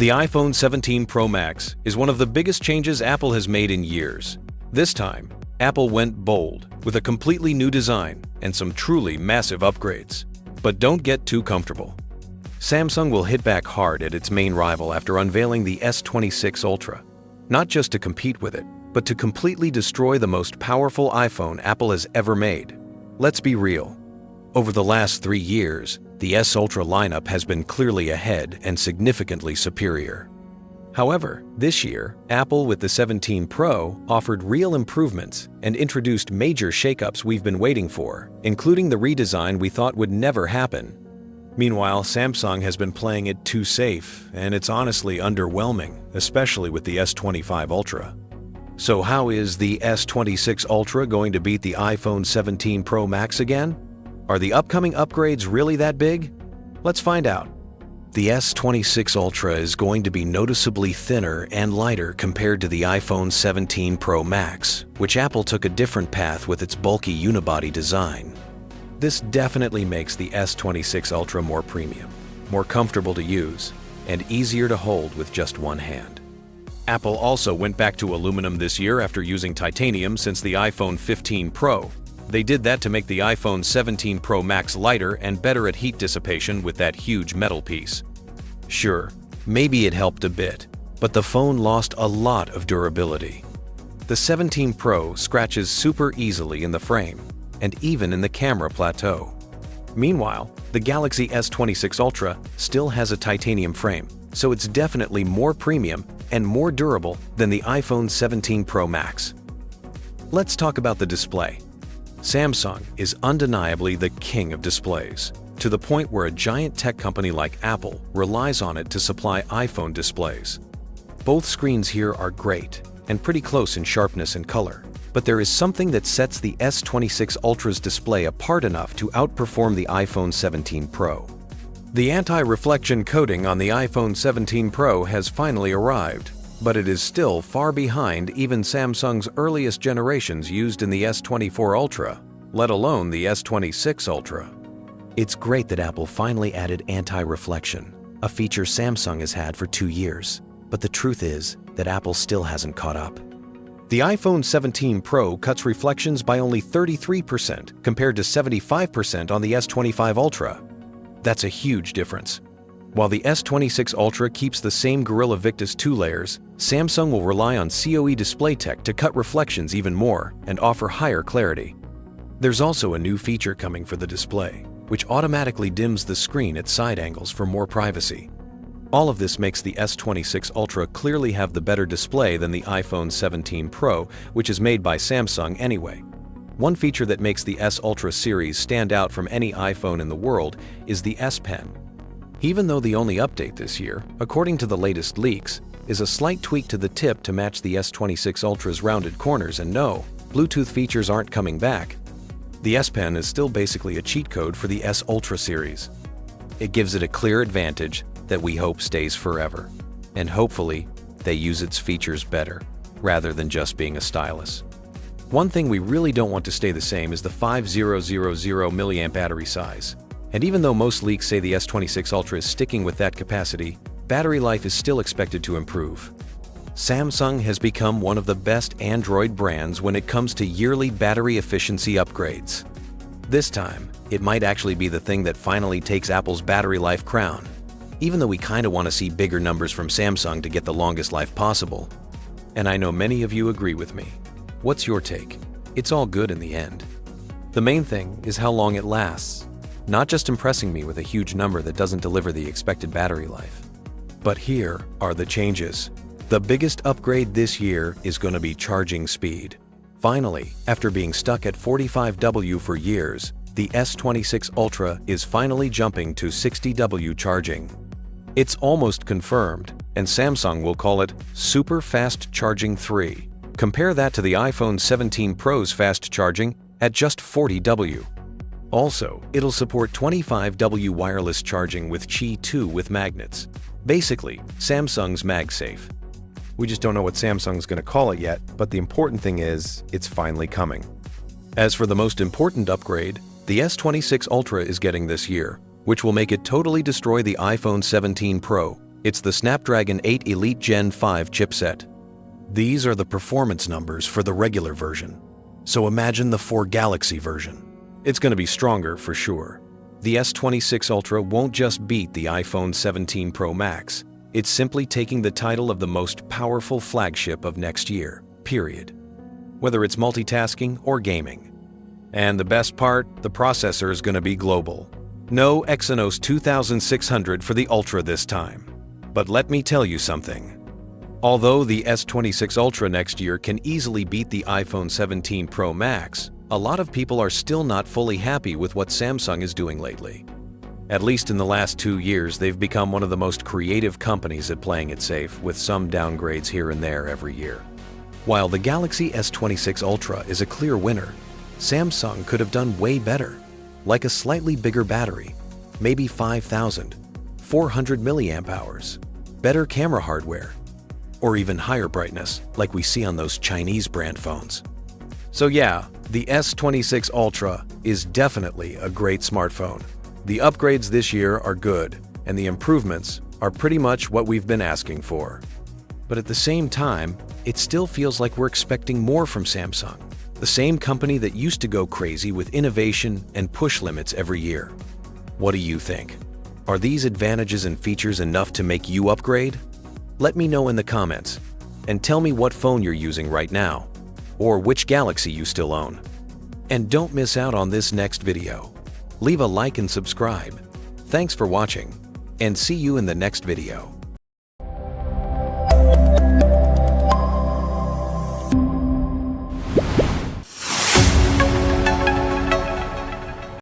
The iPhone 17 Pro Max is one of the biggest changes Apple has made in years. This time, Apple went bold with a completely new design and some truly massive upgrades. But don't get too comfortable. Samsung will hit back hard at its main rival after unveiling the S26 Ultra, not just to compete with it, but to completely destroy the most powerful iPhone Apple has ever made. Let's be real. Over the last 3 years, the S Ultra lineup has been clearly ahead and significantly superior. However, this year, Apple with the 17 Pro offered real improvements and introduced major shakeups we've been waiting for, including the redesign we thought would never happen. Meanwhile, Samsung has been playing it too safe, and it's honestly underwhelming, especially with the S25 Ultra. So how is the S26 Ultra going to beat the iPhone 17 Pro Max again? Are the upcoming upgrades really that big? Let's find out. The S26 Ultra is going to be noticeably thinner and lighter compared to the iPhone 17 Pro Max, which Apple took a different path with its bulky unibody design. This definitely makes the S26 Ultra more premium, more comfortable to use, and easier to hold with just one hand. Apple also went back to aluminum this year after using titanium since the iPhone 15 Pro. They did that to make the iPhone 17 Pro Max lighter and better at heat dissipation with that huge metal piece. Sure, maybe it helped a bit, but the phone lost a lot of durability. The 17 Pro scratches super easily in the frame, and even in the camera plateau. Meanwhile, the Galaxy S26 Ultra still has a titanium frame, so it's definitely more premium and more durable than the iPhone 17 Pro Max. Let's talk about the display. Samsung is undeniably the king of displays, to the point where a giant tech company like Apple relies on it to supply iPhone displays. Both screens here are great and pretty close in sharpness and color, but there is something that sets the S26 Ultra's display apart enough to outperform the iPhone 17 Pro. The anti-reflection coating on the iPhone 17 Pro has finally arrived, but it is still far behind even Samsung's earliest generations used in the S24 Ultra, let alone the S26 Ultra. It's great that Apple finally added anti-reflection, a feature Samsung has had for 2 years, but the truth is that Apple still hasn't caught up. The iPhone 17 Pro cuts reflections by only 33% compared to 75% on the S25 Ultra. That's a huge difference. While the S26 Ultra keeps the same Gorilla Victus 2 layers, Samsung will rely on COE display tech to cut reflections even more and offer higher clarity. There's also a new feature coming for the display, which automatically dims the screen at side angles for more privacy. All of this makes the S26 Ultra clearly have the better display than the iPhone 17 Pro, which is made by Samsung anyway. One feature that makes the S Ultra series stand out from any iPhone in the world is the S Pen. Even though the only update this year, according to the latest leaks, is a slight tweak to the tip to match the S26 Ultra's rounded corners, and no, Bluetooth features aren't coming back. The S Pen is still basically a cheat code for the S Ultra series. It gives it a clear advantage that we hope stays forever, and hopefully they use its features better, rather than just being a stylus. One thing we really don't want to stay the same is the 5000 mAh battery size. And even though most leaks say the S26 Ultra is sticking with that capacity, battery life is still expected to improve. Samsung has become one of the best Android brands when it comes to yearly battery efficiency upgrades. This time, it might actually be the thing that finally takes Apple's battery life crown, even though we kinda want to see bigger numbers from Samsung to get the longest life possible. And I know many of you agree with me. What's your take? It's all good in the end. The main thing is how long it lasts. Not just impressing me with a huge number that doesn't deliver the expected battery life. But here are the changes. The biggest upgrade this year is going to be charging speed. Finally, after being stuck at 45W for years, the S26 Ultra is finally jumping to 60W charging. It's almost confirmed, and Samsung will call it Super Fast Charging 3. Compare that to the iPhone 17 Pro's fast charging at just 40W. Also, it'll support 25W wireless charging with Qi 2 with magnets. Basically, Samsung's MagSafe. We just don't know what Samsung's going to call it yet, but the important thing is, it's finally coming. As for the most important upgrade, the S26 Ultra is getting this year, which will make it totally destroy the iPhone 17 Pro, It's the Snapdragon 8 Elite Gen 5 chipset. These are the performance numbers for the regular version. So imagine the 4 Galaxy version. It's going to be stronger for sure. The S26 Ultra won't just beat the iPhone 17 Pro Max. It's simply taking the title of the most powerful flagship of next year, period. Whether it's multitasking or gaming. And the best part, the processor is going to be global. No Exynos 2600 for the Ultra this time. But let me tell you something. Although the S26 Ultra next year can easily beat the iPhone 17 Pro Max, a lot of people are still not fully happy with what Samsung is doing lately. At least in the last 2 years, they've become one of the most creative companies at playing it safe, with some downgrades here and there every year. While the Galaxy S26 Ultra is a clear winner, Samsung could have done way better, like a slightly bigger battery, maybe 5,400 milliamp hours, better camera hardware, or even higher brightness like we see on those Chinese brand phones. So yeah, the S26 Ultra is definitely a great smartphone. The upgrades this year are good, and the improvements are pretty much what we've been asking for. But at the same time, it still feels like we're expecting more from Samsung, the same company that used to go crazy with innovation and push limits every year. What do you think? Are these advantages and features enough to make you upgrade? Let me know in the comments, and tell me what phone you're using right now, or which Galaxy you still own. And don't miss out on this next video. Leave a like and subscribe. Thanks for watching, and see you in the next video.